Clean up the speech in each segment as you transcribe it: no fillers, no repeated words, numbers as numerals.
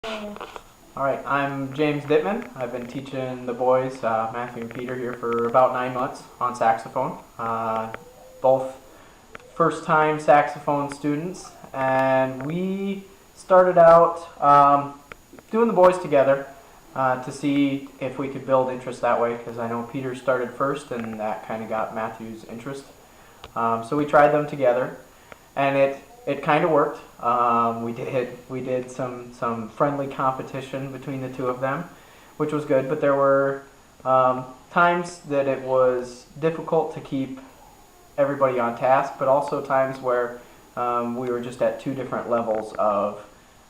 Alright, I'm James Dittman. I've been teaching the boys, Matthew and Peter, here for about 9 months on saxophone. Both first-time saxophone students, and we started out doing the boys together to see if we could build interest that way, because I know Peter started first and that kind of got Matthew's interest. So we tried them together, and it kind of worked. We did some friendly competition between the two of them, which was good. But there were times that it was difficult to keep everybody on task, but also times where we were just at two different levels of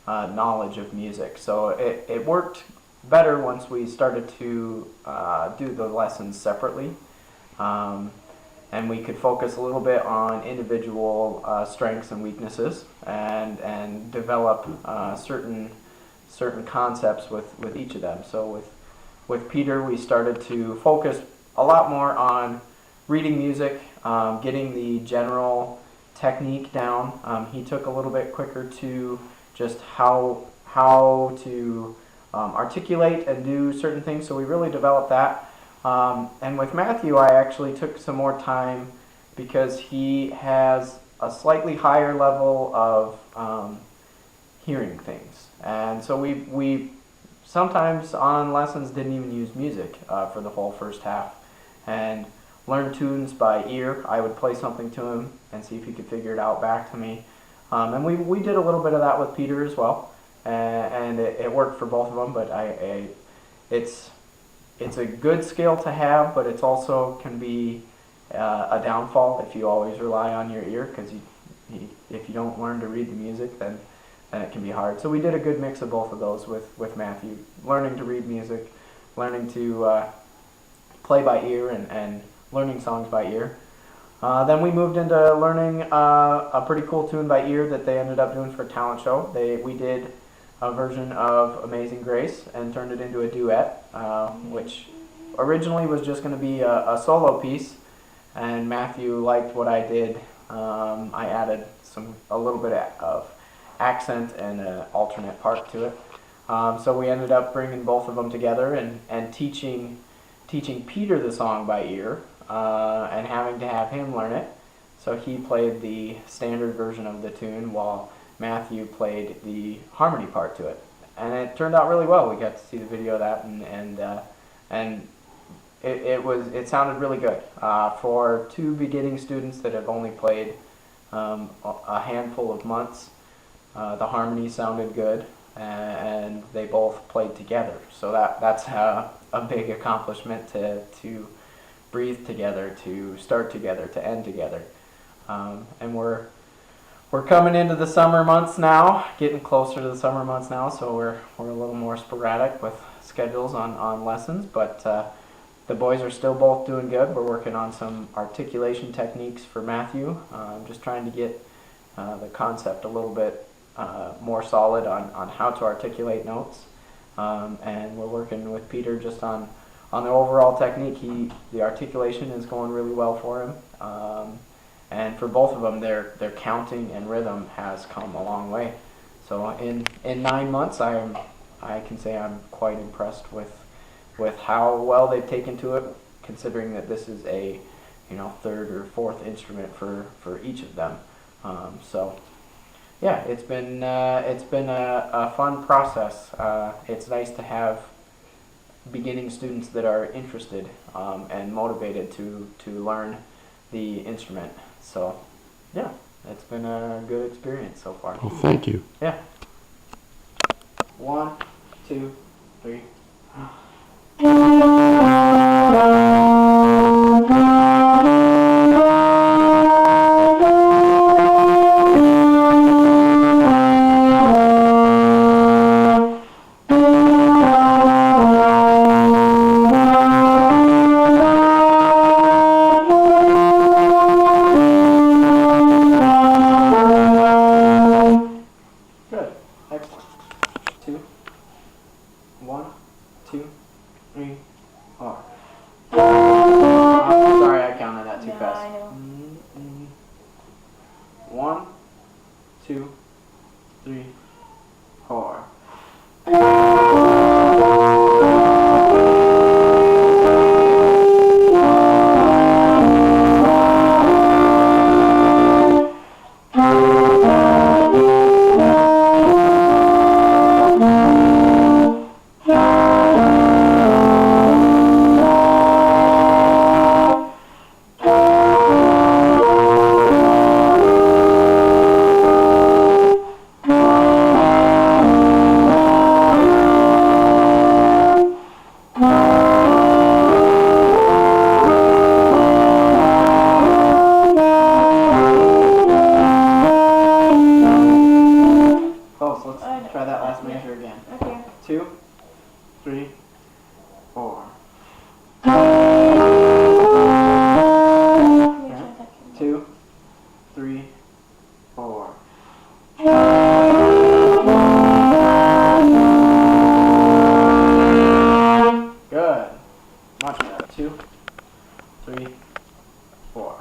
knowledge of music. So it worked better once we started to do the lessons separately. And we could focus a little bit on individual strengths and weaknesses, and develop certain concepts with each of them. So with Peter, we started to focus a lot more on reading music, getting the general technique down. He took a little bit quicker to just how to articulate and do certain things. So we really developed that. And with Matthew, I actually took some more time because he has a slightly higher level of hearing things. And so we sometimes on lessons didn't even use music for the whole first half, and learned tunes by ear. I would play something to him and see if he could figure it out back to me. And we did a little bit of that with Peter as well, and it worked for both of them. But it's a good skill to have, but it's also can be a downfall if you always rely on your ear, because if you don't learn to read the music, then it can be hard. So we did a good mix of both of those with Matthew, learning to read music, learning to play by ear, and learning songs by ear. Then we moved into learning a pretty cool tune by ear that they ended up doing for a talent show. We did a version of Amazing Grace and turned it into a duet, which originally was just going to be a solo piece, and Matthew liked what I did. I added a little bit of accent and an alternate part to it. So we ended up bringing both of them together and teaching Peter the song by ear, and having to have him learn it. So he played the standard version of the tune while Matthew played the harmony part to it, and it turned out really well. We got to see the video of that, and it sounded really good for two beginning students that have only played a handful of months. The harmony sounded good, and they both played together. So that's a big accomplishment to breathe together, to start together, to end together, and we're coming into the summer months now, getting closer to the summer months now, so we're a little more sporadic with schedules on lessons, but the boys are still both doing good. We're working on some articulation techniques for Matthew, just trying to get the concept a little bit more solid on how to articulate notes, and we're working with Peter just on the overall technique. The articulation is going really well for him. And for both of them, their counting and rhythm has come a long way. So in 9 months, I can say I'm quite impressed with how well they've taken to it, considering that this is a third or fourth instrument for each of them. So yeah, it's been a fun process. It's nice to have beginning students that are interested and motivated to learn the instrument. So, yeah, it's been a good experience so far. Well, thank you. Yeah. 1, 2, 3. Good. Excellent. 2. 1, 2, 3, 4. Sorry, I counted that too fast. I know. 1, 2, 3, 4. Try that last measure again. Okay. 2, 3, 4. 2, 3, 4. Good. Much better. 2, 3, 4.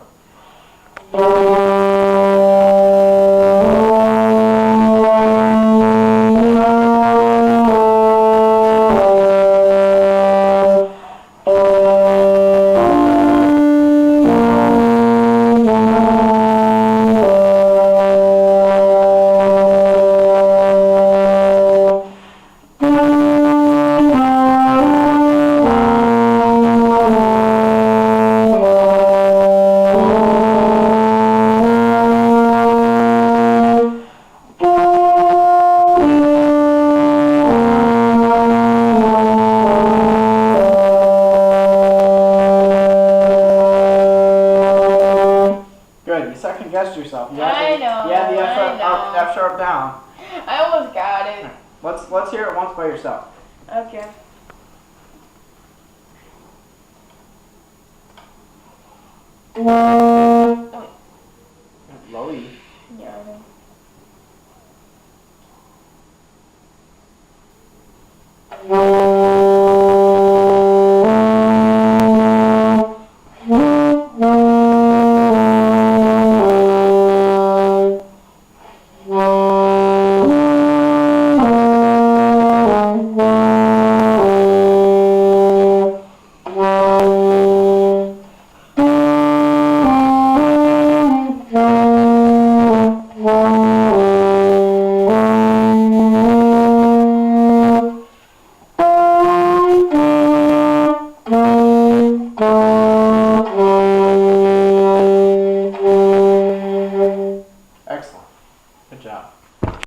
Good. You second guessed yourself. I know. You had the F sharp I know. up, F sharp down. I almost got it. Let's hear it once by yourself. Okay. Low E. Yeah, I know.